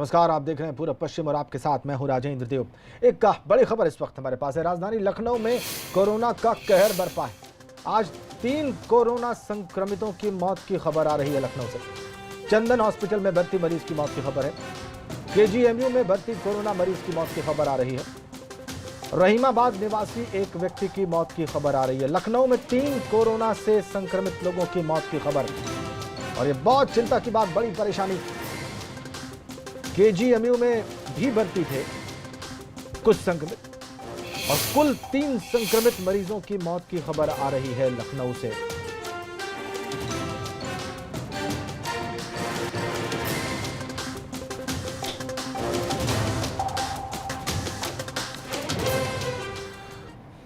नमस्कार, आप देख रहे हैं पूरा पश्चिम और आपके साथ मैं हूं राजेंद्र देव। एक बड़ी खबर इस वक्त हमारे पास है। राजधानी लखनऊ में कोरोना का कहर बरपा है। आज 3 कोरोना संक्रमितों की मौत की खबर आ रही है लखनऊ से। चंदन हॉस्पिटल में भर्ती मरीज की मौत की खबर है। केजीएमयू में भर्ती कोरोना मरीज की मौत की खबर आ रही है। रहीमाबाद निवासी एक व्यक्ति की मौत की खबर आ रही है। लखनऊ में 3 कोरोना से संक्रमित लोगों की मौत की खबर, और ये बहुत चिंता की बात, बड़ी परेशानी। केजीएमयू में भी भर्ती थे कुछ संक्रमित, और कुल 3 संक्रमित मरीजों की मौत की खबर आ रही है लखनऊ से।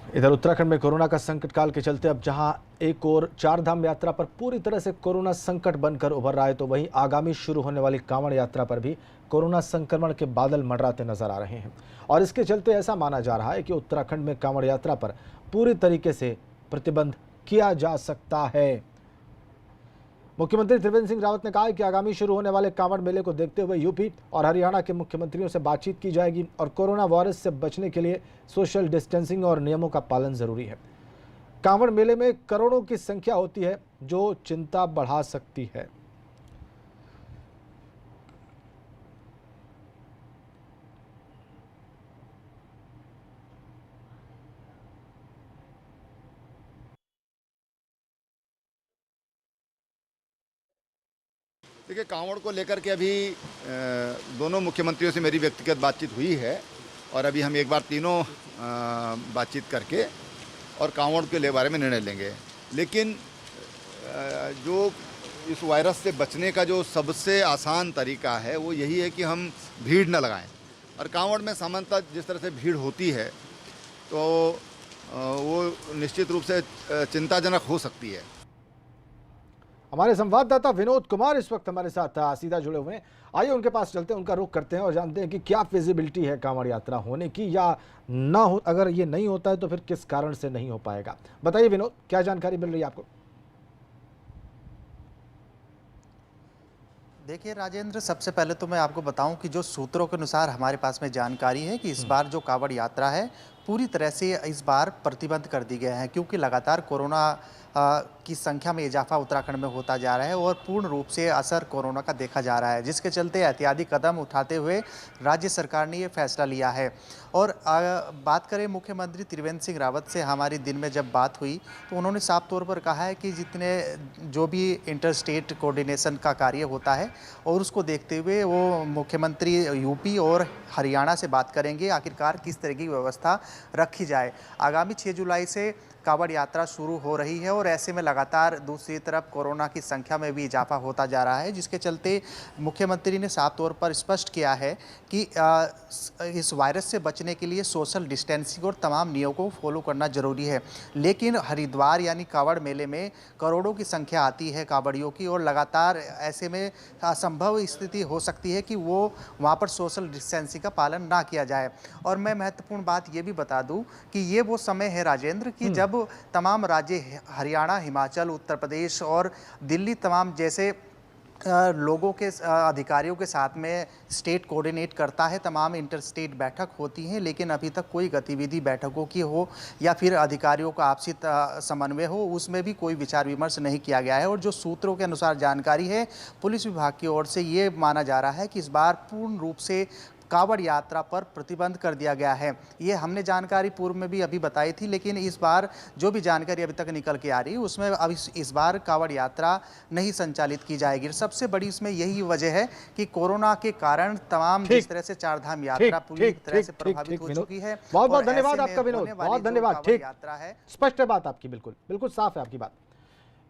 इधर उत्तराखंड में कोरोना का संकट काल के चलते अब जहां एक और 4 धाम यात्रा पर पूरी तरह से कोरोना संकट बनकर उभर रहा है, तो वहीं आगामी शुरू होने वाली कांवड़ यात्रा पर भी कोरोना संक्रमण के बादल मंडराते नजर आ रहे हैं। और इसके चलते ऐसा माना जा रहा है कि उत्तराखंड में कांवड़ यात्रा पर पूरी तरीके से प्रतिबंध किया जा सकता है। मुख्यमंत्री त्रिवेंद्र सिंह रावत ने कहा है कि आगामी शुरू होने वाले कांवड़ मेले को देखते हुए यूपी और हरियाणा के मुख्यमंत्रियों से बातचीत की जाएगी, और कोरोना वायरस से बचने के लिए सोशल डिस्टेंसिंग और नियमों का पालन जरूरी है। कांवड़ मेले में करोड़ों की संख्या होती है, जो चिंता बढ़ा सकती है। देखिए, कांवड़ को लेकर के अभी दोनों मुख्यमंत्रियों से मेरी व्यक्तिगत बातचीत हुई है, और अभी हम एक बार तीनों बातचीत करके और कांवड़ के बारे में निर्णय लेंगे। लेकिन जो इस वायरस से बचने का जो सबसे आसान तरीका है वो यही है कि हम भीड़ न लगाएं। और कांवड़ में सामान्यतः जिस तरह से भीड़ होती है तो वो निश्चित रूप से चिंताजनक हो सकती है। हमारे संवाददाता विनोद कुमार इस वक्त हमारे साथ सीधा जुड़े हुए हैं। आइए उनके पास चलते हैं, उनका रुख करते हैं और जानते हैं कि क्या फिजिबिलिटी है कांवड़ यात्रा होने की, या ना हो। अगर ये नहीं होता है तो फिर किस कारण से नहीं हो पाएगा। बताइए विनोद, क्या जानकारी मिल रही है आपको? देखिए राजेंद्र, सबसे पहले तो मैं आपको बताऊं कि जो सूत्रों के अनुसार हमारे पास में जानकारी है कि इस बार जो कांवड़ यात्रा है पूरी तरह से इस बार प्रतिबंध कर दी गए हैं, क्योंकि लगातार कोरोना की संख्या में इजाफा उत्तराखंड में होता जा रहा है और पूर्ण रूप से असर कोरोना का देखा जा रहा है, जिसके चलते एहतियाती कदम उठाते हुए राज्य सरकार ने ये फैसला लिया है। और बात करें मुख्यमंत्री त्रिवेंद्र सिंह रावत से हमारी दिन में जब बात हुई तो उन्होंने साफ तौर पर कहा है कि जितने जो भी इंटर स्टेट कोऑर्डिनेशन का कार्य होता है और उसको देखते हुए वो मुख्यमंत्री यूपी और हरियाणा से बात करेंगे आखिरकार किस तरह की व्यवस्था रखी जाए। आगामी 6 जुलाई से कांवड़ यात्रा शुरू हो रही है और ऐसे में लगातार दूसरी तरफ कोरोना की संख्या में भी इजाफा होता जा रहा है, जिसके चलते मुख्यमंत्री ने साफ तौर पर स्पष्ट किया है कि इस वायरस से बचने के लिए सोशल डिस्टेंसिंग और तमाम नियमों को फॉलो करना जरूरी है। लेकिन हरिद्वार यानी कांवड़ मेले में करोड़ों की संख्या आती है कांवड़ियों की, और लगातार ऐसे में असंभव स्थिति हो सकती है कि वो वहाँ पर सोशल डिस्टेंसिंग का पालन ना किया जाए। और मैं महत्वपूर्ण बात ये भी बता दूँ कि ये वो समय है राजेंद्र कि जब तमाम राज्य हरियाणा, हिमाचल, उत्तर प्रदेश और दिल्ली तमाम जैसे लोगों के अधिकारियों के साथ में स्टेट कोऑर्डिनेट करता है, तमाम इंटर स्टेट बैठक होती हैं, लेकिन अभी तक कोई गतिविधि बैठकों की हो या फिर अधिकारियों का आपसी समन्वय हो, उसमें भी कोई विचार विमर्श नहीं किया गया है। और जो सूत्रों के अनुसार जानकारी है पुलिस विभाग की ओर से ये माना जा रहा है कि इस बार पूर्ण रूप से कांवड़ यात्रा पर प्रतिबंध कर दिया गया है। ये हमने जानकारी पूर्व में भी अभी बताई थी, लेकिन इस बार जो भी जानकारी अभी तक निकल के आ रही है उसमें अब इस बार कांवड़ यात्रा नहीं संचालित की जाएगी। सबसे बड़ी इसमें यही वजह है कि कोरोना के कारण तमाम जिस तरह से 4 धाम यात्रा पूरी तरह से प्रभावित हो चुकी है। बहुत बहुत धन्यवाद आपका विनोद, बहुत धन्यवाद। ठीक यात्रा है, स्पष्ट है बात आपकी, बिल्कुल बिल्कुल साफ है आपकी बात।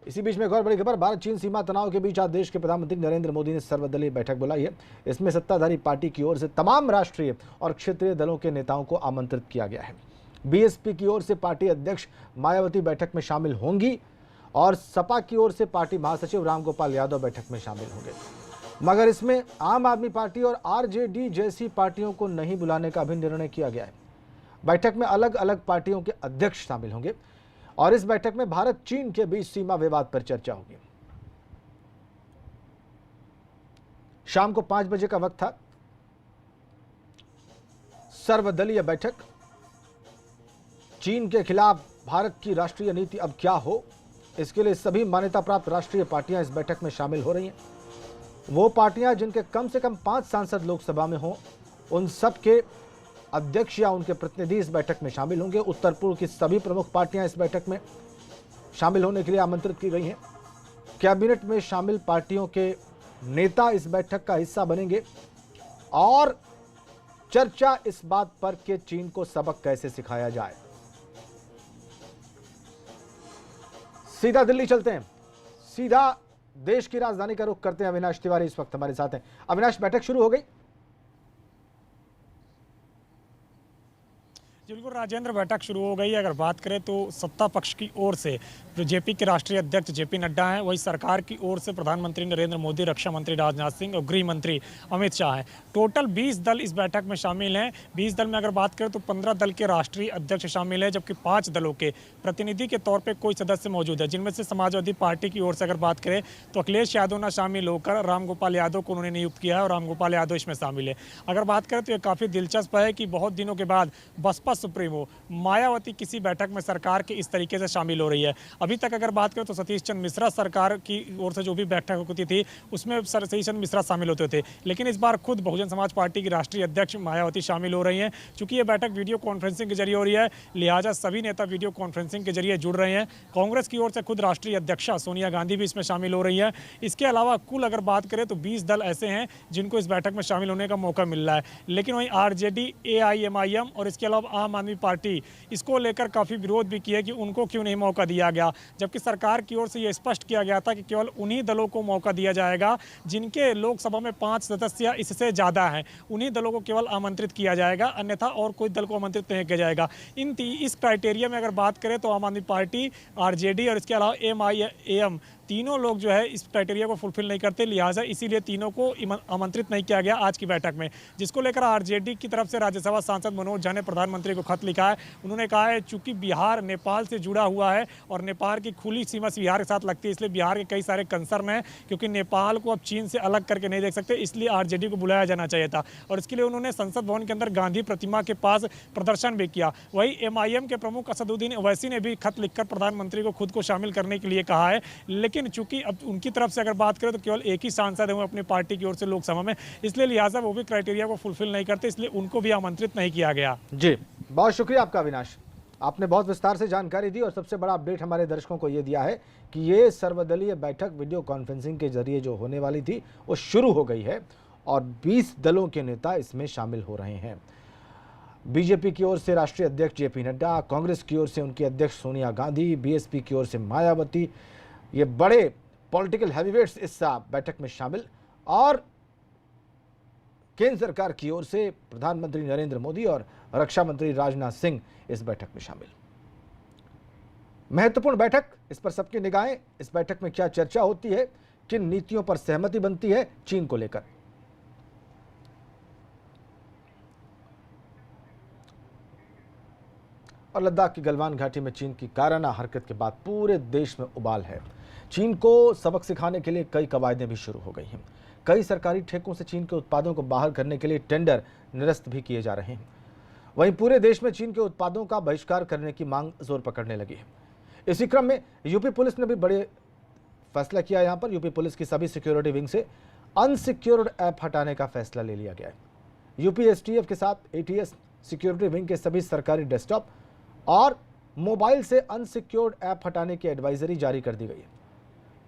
इसी बीच में एक और बड़ी खबर, भारत चीन सीमा तनाव के बीच आज देश के प्रधानमंत्री नरेंद्र मोदी ने सर्वदलीय बैठक बुलाई है। इसमें सत्ताधारी पार्टी की ओर से तमाम राष्ट्रीय और क्षेत्रीय दलों के नेताओं को आमंत्रित किया गया है। बीएसपी की ओर से पार्टी अध्यक्ष मायावती बैठक में शामिल होंगी, और सपा की ओर से पार्टी महासचिव रामगोपाल यादव बैठक में शामिल होंगे। मगर इसमें आम आदमी पार्टी और आरजेडी जैसी पार्टियों को नहीं बुलाने का भी निर्णय किया गया है। बैठक में अलग अलग पार्टियों के अध्यक्ष शामिल होंगे, और इस बैठक में भारत चीन के बीच सीमा विवाद पर चर्चा होगी। शाम को 5 बजे का वक्त था सर्वदलीय बैठक, चीन के खिलाफ भारत की राष्ट्रीय नीति अब क्या हो, इसके लिए सभी मान्यता प्राप्त राष्ट्रीय पार्टियां इस बैठक में शामिल हो रही हैं। वो पार्टियां जिनके कम से कम 5 सांसद लोकसभा में हों, उन सब के अध्यक्ष या उनके प्रतिनिधि इस बैठक में शामिल होंगे। उत्तर पूर्व की सभी प्रमुख पार्टियां इस बैठक में शामिल होने के लिए आमंत्रित की गई हैं। कैबिनेट में शामिल पार्टियों के नेता इस बैठक का हिस्सा बनेंगे और चर्चा इस बात पर कि चीन को सबक कैसे सिखाया जाए। सीधा दिल्ली चलते हैं, सीधा देश की राजधानी का रुख करते हैं। अविनाश तिवारी इस वक्त हमारे साथ हैं। अविनाश, बैठक शुरू हो गई? बिल्कुल राजेंद्र, बैठक शुरू हो गई है। अगर बात करें तो सत्ता पक्ष की ओर से जो जेपी के राष्ट्रीय अध्यक्ष जेपी नड्डा हैं, वही सरकार की ओर से प्रधानमंत्री नरेंद्र मोदी, रक्षा मंत्री राजनाथ सिंह और गृह मंत्री अमित शाह हैं। टोटल 20 दल इस बैठक में शामिल हैं। 20 दल में अगर बात करें तो 15 दल के राष्ट्रीय अध्यक्ष शामिल हैं, जबकि 5 दलों के प्रतिनिधि के तौर पर कोई सदस्य मौजूद है, जिनमें से समाजवादी पार्टी की ओर से अगर बात करें तो अखिलेश यादव ने शामिल होकर रामगोपाल यादव को उन्होंने नियुक्त किया है और रामगोपाल यादव इसमें शामिल है। अगर बात करें तो ये काफ़ी दिलचस्प है कि बहुत दिनों के बाद बसपा सुप्रीमो मायावती किसी बैठक में सरकार के इस तरीके से शामिल हो रही है। अभी तक अगर बात करें तो सतीश चंद्र मिश्रा सरकार की ओर से जो भी बैठक होती थी उसमें सतीश चंद्र मिश्रा शामिल होते थे, लेकिन इस बार खुद बहुजन समाज पार्टी की राष्ट्रीय अध्यक्ष मायावती शामिल हो रही हैं। चूंकि ये बैठक वीडियो कॉन्फ्रेंसिंग के जरिए हो रही है, लिहाजा सभी नेता वीडियो कॉन्फ्रेंसिंग के जरिए जुड़ रहे हैं। कांग्रेस की ओर से खुद राष्ट्रीय अध्यक्षा सोनिया गांधी भी इसमें शामिल हो रही है। इसके अलावा कुल अगर बात करें तो 20 दल ऐसे हैं जिनको इस बैठक में शामिल होने का मौका मिल रहा है, लेकिन वहीं आरजेडी, AIMIM और इसके अलावा आम आदमी पार्टी इसको लेकर काफ़ी विरोध भी किया कि उनको क्यों नहीं मौका दिया गया, जबकि सरकार की ओर से यह स्पष्ट किया गया था कि केवल उन्हीं दलों को मौका दिया जाएगा जिनके लोकसभा में 5 सदस्य इससे ज़्यादा हैं। उन्हीं दलों को केवल आमंत्रित किया जाएगा, अन्यथा और कोई दल को आमंत्रित नहीं किया जाएगा। इस क्राइटेरिया में अगर बात करें तो आम आदमी पार्टी, आरजेडी और इसके अलावा MIM तीनों लोग जो है इस क्राइटेरिया को फुलफिल नहीं करते, लिहाजा इसीलिए तीनों को आमंत्रित नहीं किया गया आज की बैठक में, जिसको लेकर आरजेडी की तरफ से राज्यसभा सांसद मनोज झा ने प्रधानमंत्री को खत लिखा है। उन्होंने कहा है चूंकि बिहार नेपाल से जुड़ा हुआ है और नेपाल की खुली सीमा से बिहार के साथ लगती है, इसलिए बिहार के कई सारे कंसर्न हैं, क्योंकि नेपाल को अब चीन से अलग करके नहीं देख सकते, इसलिए आरजेडी को बुलाया जाना चाहिए था। और इसके लिए उन्होंने संसद भवन के अंदर गांधी प्रतिमा के पास प्रदर्शन भी किया। वही MIM के प्रमुख असदुद्दीन ओवैसी ने भी खत लिखकर प्रधानमंत्री को खुद को शामिल करने के लिए कहा है, लेकिन चूंकि अब उनकी तरफ से अगर बात करें तो केवल एक ही सांसद है अपनी पार्टी की ओर से लोकसभा में, इसलिए लिहाजा वो भी क्राइटेरिया को फुलफिल नहीं करते, इसलिए उनको भी आमंत्रित नहीं किया गया। जी, बहुत शुक्रिया आपका अविनाश, आपने बहुत विस्तार से जानकारी दी और सबसे बड़ा अपडेट हमारे दर्शकों को यह दिया है कि ये सर्वदलीय बैठक वीडियो कॉन्फ्रेंसिंग के जरिए जो होने वाली थी वो शुरू हो गई है और 20 दलों के नेता इसमें शामिल हो रहे हैं। बीजेपी की ओर से राष्ट्रीय अध्यक्ष जेपी नड्डा, कांग्रेस की ओर से उनकी अध्यक्ष सोनिया गांधी, BSP की ओर से मायावती, ये बड़े पॉलिटिकल हैवीवेट्स इस बैठक में शामिल, और केंद्र सरकार की ओर से प्रधानमंत्री नरेंद्र मोदी और रक्षा मंत्री राजनाथ सिंह इस बैठक में शामिल। महत्वपूर्ण बैठक, इस पर सबकी निगाहें। इस बैठक में क्या चर्चा होती है, किन नीतियों पर सहमति बनती है चीन को लेकर। और लद्दाख की गलवान घाटी में चीन की कायराना हरकत के बाद पूरे देश में उबाल है। चीन को सबक सिखाने के लिए कई कवायदें भी शुरू हो गई हैं। कई सरकारी ठेकों से चीन के उत्पादों को बाहर करने के लिए टेंडर निरस्त भी किए जा रहे हैं। वहीं पूरे देश में चीन के उत्पादों का बहिष्कार करने की मांग जोर पकड़ने लगी है। इसी क्रम में यूपी पुलिस ने भी बड़े फैसला किया। यहाँ पर यूपी पुलिस की सभी सिक्योरिटी विंग से अनसिक्योर्ड ऐप हटाने का फैसला ले लिया गया है। यूपी STF के साथ ATS सिक्योरिटी विंग के सभी सरकारी डेस्कटॉप और मोबाइल से अनसिक्योर्ड ऐप हटाने की एडवाइजरी जारी कर दी गई है।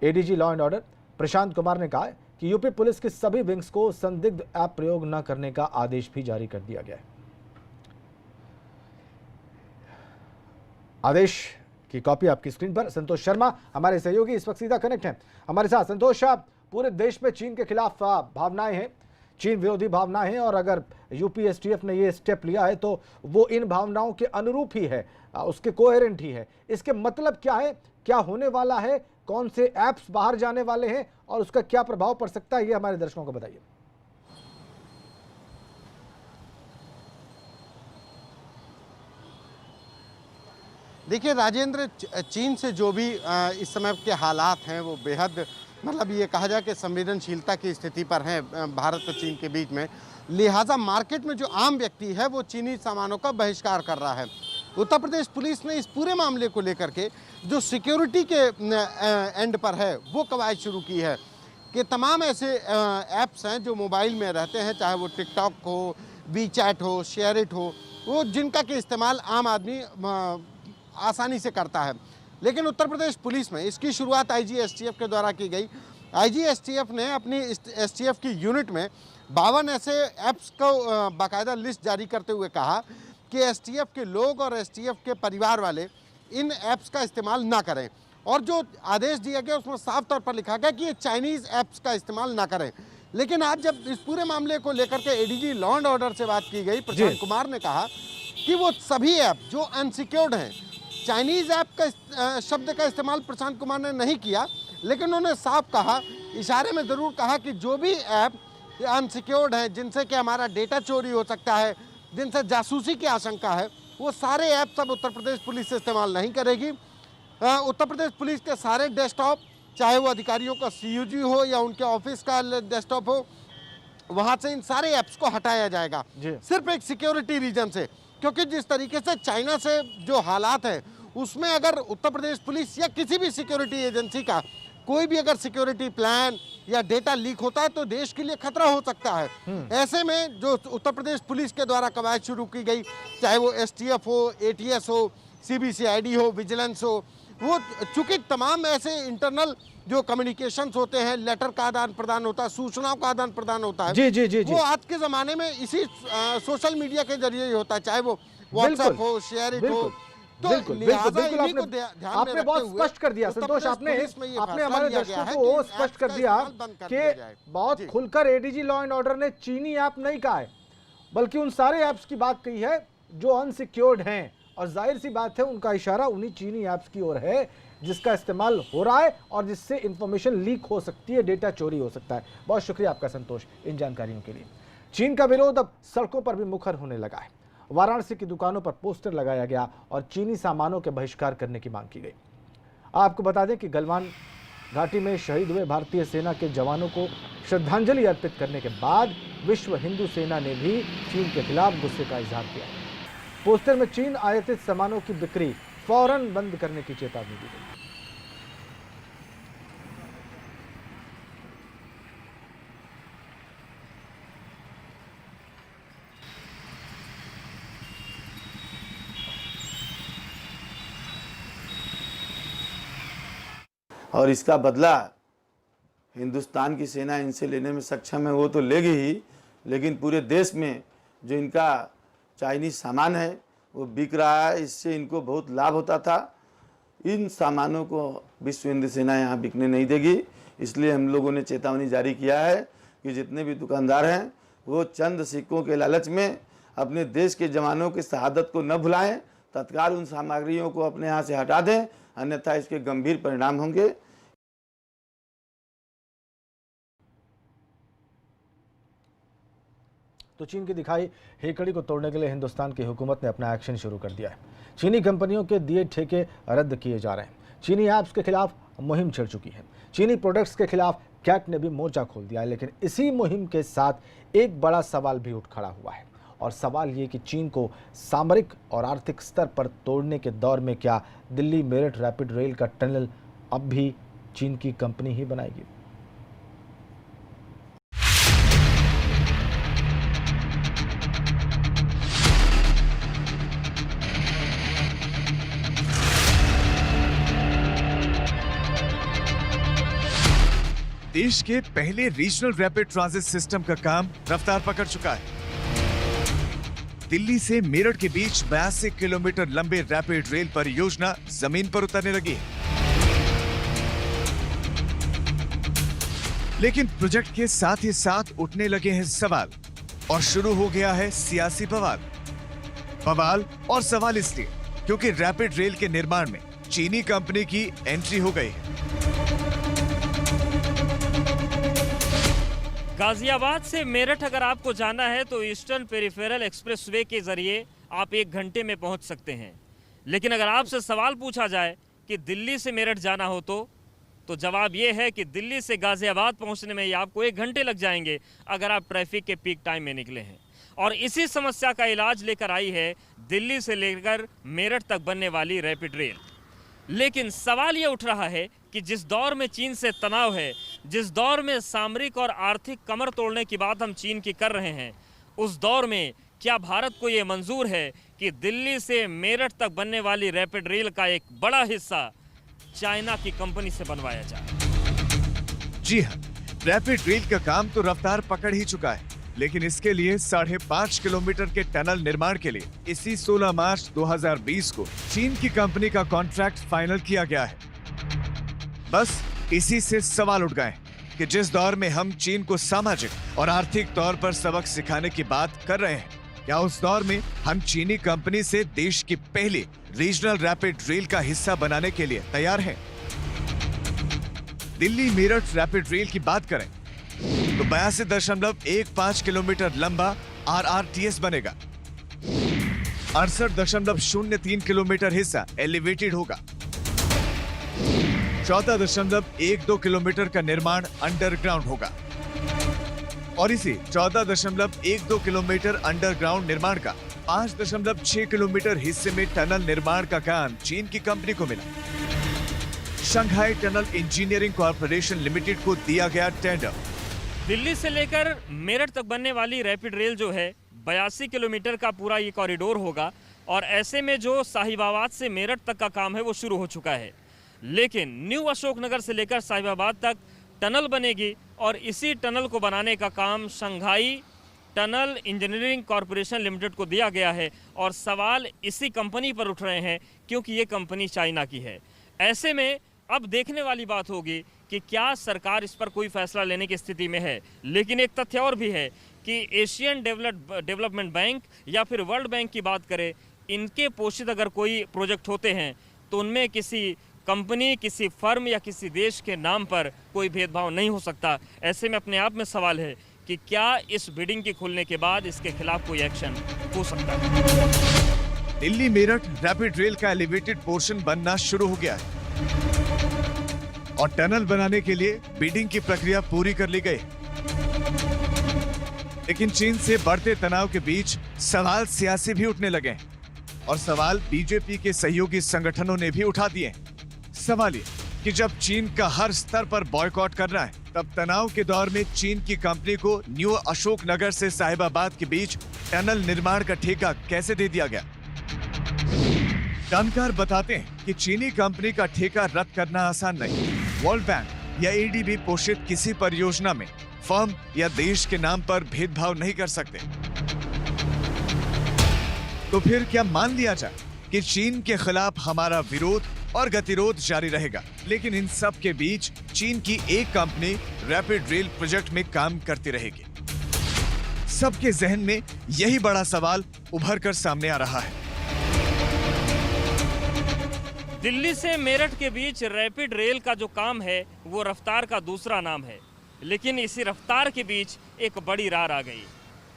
ADG law and order Prashant Kumar ने कहा है कि यूपी पुलिस की सभी विंग्स को संदिग्ध ऐप प्रयोग न करने का आदेश भी जारी कर दिया गया है। आदेश की कॉपी आपकी स्क्रीन पर। संतोष शर्मा हमारे सहयोगी इस वक्त सीधा कनेक्ट हैं हमारे साथ। संतोष, पूरे देश में चीन के खिलाफ भावनाएं हैं, चीन विरोधी भावनाएं हैं, और अगर यूपी STF ने ये स्टेप लिया है तो वो इन भावनाओं के अनुरूप ही है, उसके कोहेरेंट ही है। इसके मतलब क्या है, क्या होने वाला है, कौन से ऐप्स बाहर जाने वाले हैं और उसका क्या प्रभाव पड़ सकता है, ये हमारे दर्शकों को बताइए। देखिए राजेंद्र, चीन से जो भी इस समय के हालात हैं वो बेहद मतलब ये कहा जाए कि संवेदनशीलता की स्थिति पर है भारत और चीन के बीच में, लिहाजा मार्केट में जो आम व्यक्ति है वो चीनी सामानों का बहिष्कार कर रहा है। उत्तर प्रदेश पुलिस ने इस पूरे मामले को लेकर के जो सिक्योरिटी के एंड पर है वो कवायद शुरू की है कि तमाम ऐसे ऐप्स हैं जो मोबाइल में रहते हैं, चाहे वो टिकटॉक हो, वीचैट हो, शेयरिट हो, वो जिनका के इस्तेमाल आम आदमी आसानी से करता है। लेकिन उत्तर प्रदेश पुलिस में इसकी शुरुआत आईजी एसटीएफ के द्वारा की गई। आईजी एसटीएफ ने अपनी एसटीएफ की यूनिट में 52 ऐसे ऐप्स को बाकायदा लिस्ट जारी करते हुए कहा कि एसटीएफ के लोग और एसटीएफ के परिवार वाले इन ऐप्स का इस्तेमाल ना करें, और जो आदेश दिया गया उसमें साफ तौर पर लिखा गया कि ये चाइनीज़ ऐप्स का इस्तेमाल ना करें। लेकिन आज जब इस पूरे मामले को लेकर के एडीजी लॉ एंड ऑर्डर से बात की गई, प्रशांत कुमार ने कहा कि वो सभी ऐप जो अनसिक्योर्ड हैं, चाइनीज़ ऐप का शब्द का इस्तेमाल प्रशांत कुमार ने नहीं किया, लेकिन उन्होंने साफ कहा, इशारे में ज़रूर कहा कि जो भी ऐप अनसिक्योर्ड हैं, जिनसे कि हमारा डेटा चोरी हो सकता है, जिनसे जासूसी की आशंका है, वो सारे ऐप सब उत्तर प्रदेश पुलिस इस्तेमाल नहीं करेगी। उत्तर प्रदेश पुलिस के सारे डेस्कटॉप, चाहे वो अधिकारियों का सीयूजी हो या उनके ऑफिस का डेस्कटॉप हो, वहाँ से इन सारे ऐप्स को हटाया जाएगा, सिर्फ एक सिक्योरिटी रीजन से। क्योंकि जिस तरीके से चाइना से जो हालात हैं उसमें अगर उत्तर प्रदेश पुलिस या किसी भी सिक्योरिटी एजेंसी का कोई भी अगर सिक्योरिटी प्लान या डेटा लीक होता है तो देश के लिए खतरा हो सकता है। ऐसे में जो उत्तर प्रदेश पुलिस के द्वारा कवायद शुरू की गई, चाहे वो एसटीएफ हो, एटीएस हो, सीबीसीआईडी हो, विजिलेंस हो, वो चूंकि तमाम ऐसे इंटरनल जो कम्युनिकेशंस होते हैं, लेटर का आदान प्रदान होता है, सूचनाओं का आदान प्रदान होता है, जी, वो आज के ज़माने में इसी सोशल मीडिया के जरिए ही होता है, चाहे वो व्हाट्सएप हो, शेयरिट हो। तो लिहाजा इन्हीं को ध्यान में रखते हुए स्पष्ट कर दिया संतोष, आपने हमारे दर्शकों को स्पष्ट कर दिया कि बहुत खुलकर एडीजी लॉ एंड ऑर्डर ने चीनी ऐप नहीं कहा है, बल्कि उन सारे ऐप्स की बात कही है जो अनसिक्योर्ड हैं, और जाहिर सी बात है उनका इशारा उन्हीं चीनी ऐप्स की ओर है जिसका इस्तेमाल हो रहा है और जिससे इंफॉर्मेशन लीक हो सकती है, डेटा चोरी हो सकता है। बहुत शुक्रिया आपका संतोष इन जानकारियों के लिए। चीन का विरोध अब सड़कों पर भी मुखर होने लगा है। वाराणसी की दुकानों पर पोस्टर लगाया गया और चीनी सामानों के बहिष्कार करने की मांग की गई। आपको बता दें कि गलवान घाटी में शहीद हुए भारतीय सेना के जवानों को श्रद्धांजलि अर्पित करने के बाद विश्व हिंदू सेना ने भी चीन के खिलाफ गुस्से का इजहार किया। पोस्टर में चीन आयातित सामानों की बिक्री फौरन बंद करने की चेतावनी दी गई। और इसका बदला हिंदुस्तान की सेना इनसे लेने में सक्षम है, वो तो लेगी ही, लेकिन पूरे देश में जो इनका चाइनीज सामान है वो बिक रहा है, इससे इनको बहुत लाभ होता था। इन सामानों को विश्व हिंदू सेना यहाँ बिकने नहीं देगी, इसलिए हम लोगों ने चेतावनी जारी किया है कि जितने भी दुकानदार हैं वो चंद सिक्कों के लालच में अपने देश के जवानों की शहादत को न भुलाएं, तत्काल उन सामग्रियों को अपने यहाँ से हटा दें, अन्यथा इसके गंभीर परिणाम होंगे। तो चीन की दिखाई हेकड़ी को तोड़ने के लिए हिंदुस्तान की हुकूमत ने अपना एक्शन शुरू कर दिया है। चीनी कंपनियों के दिए ठेके रद्द किए जा रहे हैं। चीनी ऐप्स के खिलाफ मुहिम छिड़ चुकी है। चीनी प्रोडक्ट्स के खिलाफ कैट ने भी मोर्चा खोल दिया है। लेकिन इसी मुहिम के साथ एक बड़ा सवाल भी उठ खड़ा हुआ है, और सवाल ये कि चीन को सामरिक और आर्थिक स्तर पर तोड़ने के दौर में क्या दिल्ली मेरठ रैपिड रेल का टनल अब भी चीन की कंपनी ही बनाएगी? देश के पहले रीजनल रैपिड ट्रांजिट सिस्टम का काम रफ्तार पकड़ चुका है। दिल्ली से मेरठ के बीच 82 किलोमीटर लंबे रैपिड रेल परियोजना जमीन पर उतरने लगी है। लेकिन प्रोजेक्ट के साथ ही साथ उठने लगे हैं सवाल, और शुरू हो गया है सियासी बवाल। बवाल और सवाल इसलिए क्योंकि रैपिड रेल के निर्माण में चीनी कंपनी की एंट्री हो गई है। गाजियाबाद से मेरठ अगर आपको जाना है तो ईस्टर्न पेरिफेरल एक्सप्रेसवे के जरिए आप 1 घंटे में पहुंच सकते हैं। लेकिन अगर आपसे सवाल पूछा जाए कि दिल्ली से मेरठ जाना हो तो तो जवाब ये है कि दिल्ली से गाजियाबाद पहुंचने में ही आपको 1 घंटे लग जाएंगे अगर आप ट्रैफिक के पीक टाइम में निकले हैं। और इसी समस्या का इलाज लेकर आई है दिल्ली से लेकर मेरठ तक बनने वाली रैपिड रेल। लेकिन सवाल ये उठ रहा है कि जिस दौर में चीन से तनाव है, जिस दौर में सामरिक और आर्थिक कमर तोड़ने की बात हम चीन की कर रहे हैं, उस दौर में क्या भारत को ये मंजूर है कि दिल्ली से मेरठ तक बनने वाली रैपिड रेल का एक बड़ा हिस्सा चाइना की कंपनी से बनवाया जाए? जी हाँ, रैपिड रेल का काम तो रफ्तार पकड़ ही चुका है, लेकिन इसके लिए 5.5 किलोमीटर के टनल निर्माण के लिए इसी 16 मार्च 2020 को चीन की कंपनी का कॉन्ट्रैक्ट फाइनल किया गया है। बस इसी से सवाल उठ गए कि जिस दौर में हम चीन को सामाजिक और आर्थिक तौर पर सबक सिखाने की बात कर रहे हैं, क्या उस दौर में हम चीनी कंपनी से देश की पहली रीजनल रैपिड रेल का हिस्सा बनाने के लिए तैयार हैं? दिल्ली मेरठ रैपिड रेल की बात करें तो 82.15 किलोमीटर लंबा RRTS बनेगा। 68.03 किलोमीटर हिस्सा एलिवेटेड होगा। 14.12 किलोमीटर का निर्माण अंडरग्राउंड होगा और इसी 14.12 किलोमीटर अंडरग्राउंड निर्माण का 5.6 किलोमीटर हिस्से में टनल निर्माण का काम चीन की कंपनी को मिला। Shanghai tunnel engineering corporation limited को दिया गया टेंडर। दिल्ली से लेकर मेरठ तक बनने वाली रैपिड रेल जो है 82 किलोमीटर का पूरा ये कॉरिडोर होगा और ऐसे में जो साहिबाबाद से मेरठ तक का काम है वो शुरू हो चुका है। लेकिन न्यू अशोकनगर से लेकर साहिबाबाद तक टनल बनेगी और इसी टनल को बनाने का काम Shanghai tunnel engineering corporation limited को दिया गया है और सवाल इसी कंपनी पर उठ रहे हैं क्योंकि ये कंपनी चाइना की है। ऐसे में अब देखने वाली बात होगी कि क्या सरकार इस पर कोई फैसला लेने की स्थिति में है। लेकिन एक तथ्य और भी है कि एशियन डेवलपमेंट बैंक या फिर वर्ल्ड बैंक की बात करें, इनके पोषित अगर कोई प्रोजेक्ट होते हैं तो उनमें किसी कंपनी, किसी फर्म या किसी देश के नाम पर कोई भेदभाव नहीं हो सकता। ऐसे में अपने आप में सवाल है कि क्या इस बिडिंग के खुलने के बाद इसके खिलाफ कोई एक्शन हो सकता है? दिल्ली मेरठ रैपिड रेल का एलिवेटेड पोर्शन बनना शुरू हो गया है और टनल बनाने के लिए बिडिंग की प्रक्रिया पूरी कर ली गई। लेकिन चीन से बढ़ते तनाव के बीच सवाल सियासी भी उठने लगे और सवाल बीजेपी के सहयोगी संगठनों ने भी उठा दिए। सवाल ये कि जब चीन का हर स्तर पर बॉयकॉट कर रहा है, तब तनाव के दौर में चीन की कंपनी को न्यू अशोकनगर से साहिबाबाद के बीच टनल निर्माण का ठेका कैसे दे दिया गया? जानकार बताते हैं कि चीनी कंपनी का ठेका रद्द करना आसान नहीं। वर्ल्ड बैंक या ADB पोषित किसी परियोजना में फर्म या देश के नाम पर भेदभाव नहीं कर सकते। तो फिर क्या मान लिया जाए कि चीन के खिलाफ हमारा विरोध और गतिरोध जारी रहेगा, लेकिन इन सब के बीच चीन की एक कंपनी रैपिड रेल प्रोजेक्ट में काम करती रहेगी? सबके जहन में यही बड़ा सवाल उभर कर सामने आ रहा है। दिल्ली से मेरठ के बीच रैपिड रेल का जो काम है वो रफ्तार का दूसरा नाम है, लेकिन इसी रफ्तार के बीच एक बड़ी रार आ गई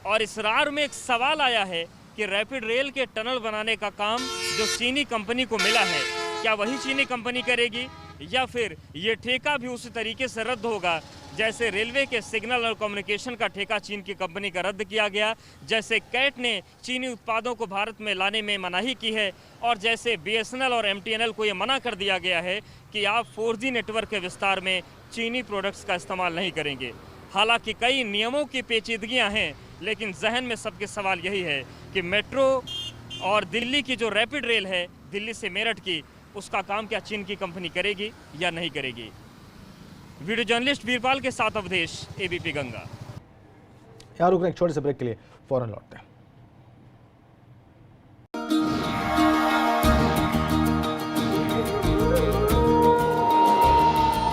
और इस रार में एक सवाल आया है कि रैपिड रेल के टनल बनाने का काम जो चीनी कंपनी को मिला है, क्या वही चीनी कंपनी करेगी या फिर ये ठेका भी उसी तरीके से रद्द होगा जैसे रेलवे के सिग्नल और कम्युनिकेशन का ठेका चीन की कंपनी का रद्द किया गया, जैसे कैट ने चीनी उत्पादों को भारत में लाने में मनाही की है और जैसे BSNL और MTNL को ये मना कर दिया गया है कि आप 4G नेटवर्क के विस्तार में चीनी प्रोडक्ट्स का इस्तेमाल नहीं करेंगे। हालांकि कई नियमों की पेचीदगियां हैं, लेकिन जहन में सबके सवाल यही है कि मेट्रो और दिल्ली की जो रैपिड रेल है दिल्ली से मेरठ की, उसका काम क्या चीन की कंपनी करेगी या नहीं करेगी। वीडियो जर्नलिस्ट वीरपाल के साथ अवधेश, ABP गंगा। यहाँ रुकने एक छोटे से ब्रेक के लिए फौरन लौटते हैं।